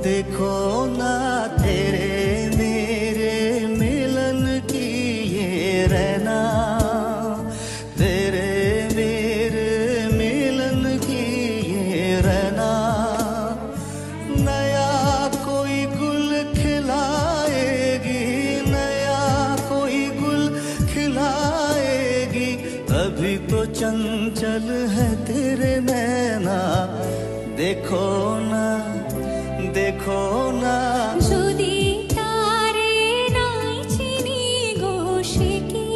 देखो ना तेरे मेरे मिलन की ये रहना, तेरे मेरे मिलन की ये रहना। नया कोई गुल खिलाएगी, नया कोई गुल खिलाएगी, अभी तो चंचल है तेरे नैना। देखो ना देखो ना যদি তারে নাই চিনি গো সে কি,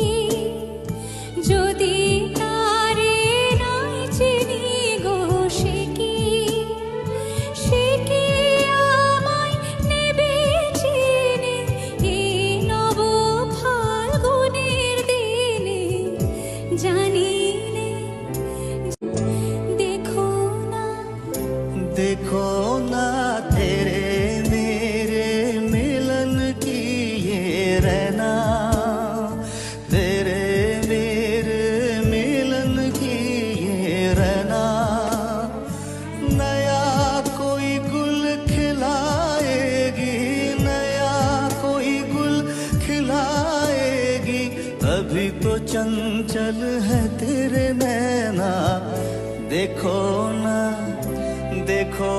যদি তারে নাই চিনি গো সে কি, সে কি আমায় নেবে চিনে এই নব ফাল্গুনের দিনে, জানি নে। দেখো না देखो ना तेरे मेरे मिलन की ये रहना, तेरे मेरे मिलन की ये रहना। नया कोई गुल खिलाएगी, नया कोई गुल खिलाएगी, अभी तो चंचल है तेरे नैना। देखो ना देखो